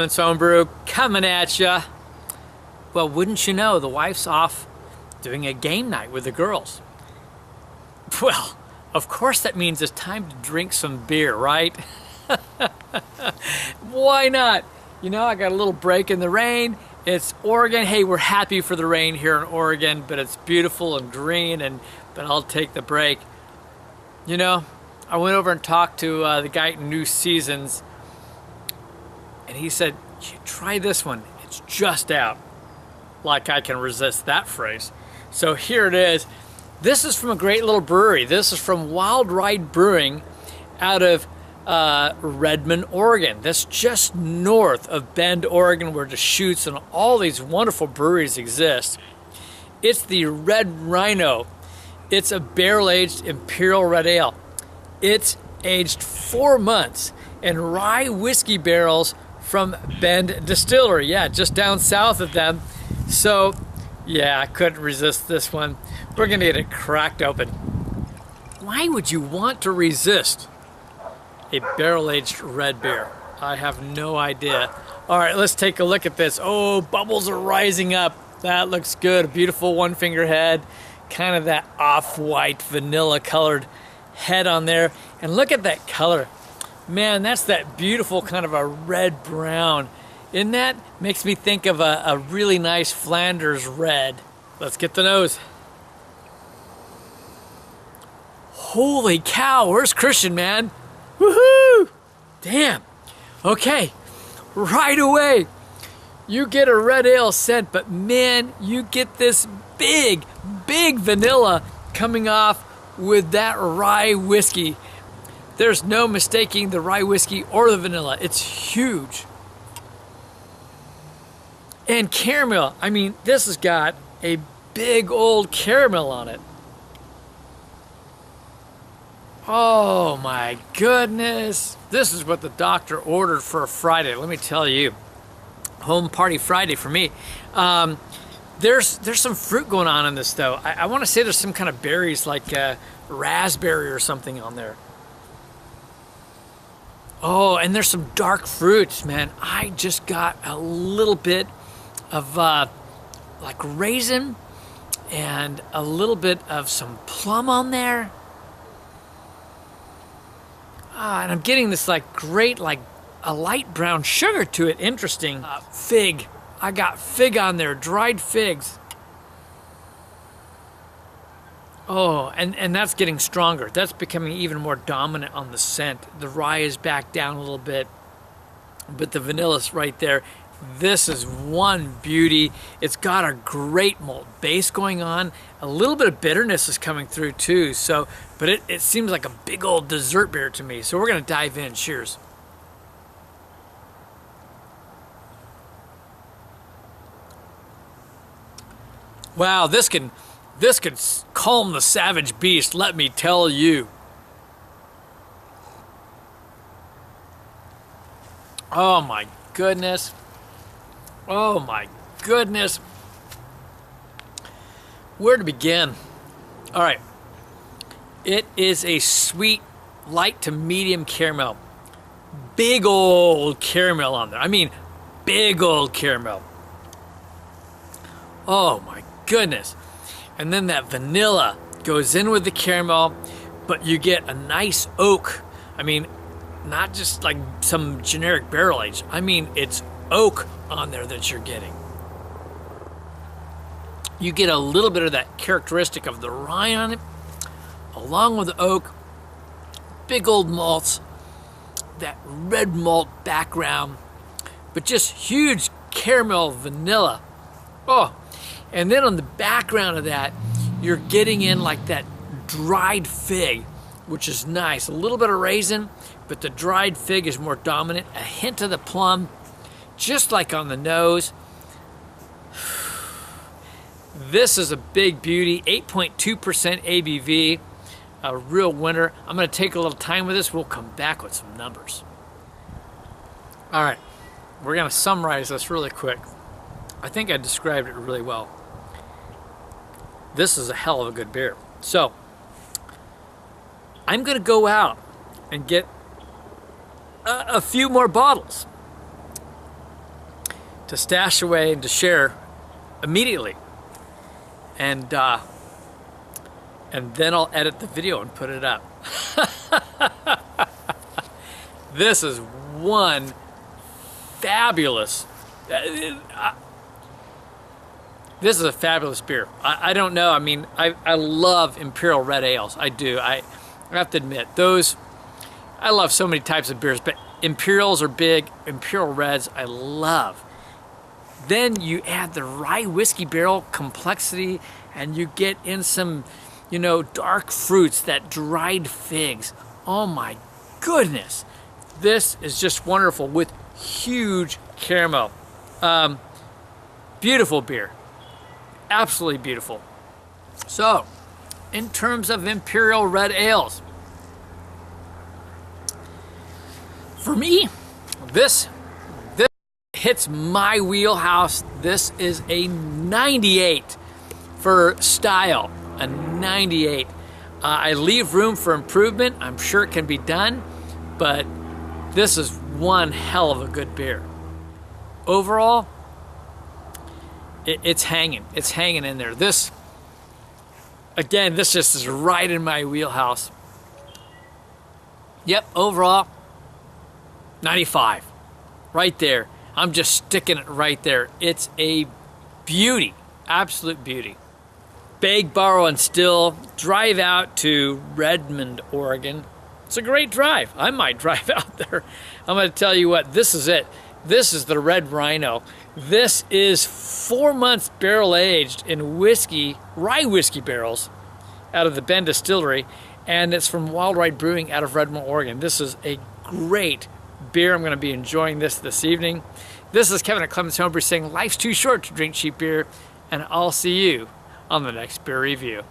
Clements Homebrew coming at ya. Well, wouldn't you know, the wife's off doing a game night with the girls. Well, of course that means it's time to drink some beer, right? Why not? You know, I got a little break in the rain. It's Oregon. Hey, we're happy for the rain here in Oregon, but it's beautiful and green, but I'll take the break. You know, I went over and talked to the guy at New Seasons, and he said, try this one. It's just out. Like I can resist that phrase. So here it is. This is from a great little brewery. This is from Wild Ride Brewing out of Redmond, Oregon. That's just north of Bend, Oregon, where the Chutes and all these wonderful breweries exist. It's the Red Ryeno. It's a barrel-aged Imperial Red Ale. It's aged 4 months in rye whiskey barrels from Bend Distillery. Yeah, just down south of them. So, yeah, I couldn't resist this one. We're gonna get it cracked open. Why would you want to resist a barrel-aged red beer? I have no idea. All right, let's take a look at this. Oh, bubbles are rising up. That looks good. A beautiful one-finger head. Kind of that off-white vanilla-colored head on there. And look at that color. Man, that's that beautiful kind of a red-brown. Isn't that? Makes me think of a really nice Flanders red. Let's get the nose. Holy cow, where's Christian, man? Woohoo! Damn. Okay, right away, you get a red ale scent, but man, you get this big vanilla coming off with that rye whiskey. There's no mistaking the rye whiskey or the vanilla. It's huge. And caramel, I mean, this has got a big old caramel on it. Oh my goodness. This is what the doctor ordered for a Friday. Let me tell you. Home party Friday for me. There's some fruit going on in this though. I want to say there's some kind of berries like raspberry or something on there. Oh, and there's some dark fruits, man. I just got a little bit of like raisin and a little bit of some plum on there. And I'm getting this like great, like a light brown sugar to it. Interesting. Fig. I got fig on there, dried figs. Oh, and that's getting stronger. That's becoming even more dominant on the scent. The rye is back down a little bit, but the vanilla's right there. This is one beauty. It's got a great malt base going on. A little bit of bitterness is coming through too. So, but it seems like a big old dessert beer to me. So we're gonna dive in. Cheers. Wow, this could calm the savage beast, let me tell you. Oh my goodness. Oh my goodness. Where to begin? All right. It is a sweet, light to medium caramel. Big old caramel on there. I mean, big old caramel. Oh my goodness. And then that vanilla goes in with the caramel, but you get a nice oak. I mean, not just like some generic barrel age. I mean, it's oak on there that you're getting. You get a little bit of that characteristic of the rye on it, along with the oak, big old malts, that red malt background, but just huge caramel vanilla. Oh, and then on the background of that, you're getting in like that dried fig, which is nice. A little bit of raisin, but the dried fig is more dominant. A hint of the plum, just like on the nose. This is a big beauty, 8.2% ABV, a real winner. I'm gonna take a little time with this. We'll come back with some numbers. All right, we're gonna summarize this really quick. I think I described it really well. This is a hell of a good beer. So, I'm gonna go out and get a few more bottles. to stash away and to share immediately. And then I'll edit the video and put it up. This is one fabulous, this is a fabulous beer. I don't know, I mean, I love Imperial Red Ales. I do. I have to admit, I love so many types of beers, but Imperials are big. Imperial Reds, I love. Then you add the rye whiskey barrel complexity, and you get in some, you know, dark fruits, that dried figs. Oh my goodness. This is just wonderful with huge caramel. Beautiful beer. Absolutely beautiful. So, in terms of Imperial Red Ales, for me, this hits my wheelhouse. This is a 98 for style, a 98. I leave room for improvement. I'm sure it can be done, but this is one hell of a good beer. Overall, it's hanging. It's hanging in there. This, again, this just is right in my wheelhouse. Yep, overall, 95. Right there. I'm just sticking it right there. It's a beauty. Absolute beauty. Beg, borrow, and still. Drive out to Redmond, Oregon. It's a great drive. I might drive out there. I'm going to tell you what, this is it. This is the Red Ryeno. This is 4 months barrel aged in whiskey, rye whiskey barrels out of the Bend Distillery, and it's from Wild Ride Brewing out of Redmond, Oregon. This is a great beer. I'm going to be enjoying this evening. This is Kevin at Clemens Homebrew saying life's too short to drink cheap beer, and I'll see you on the next beer review.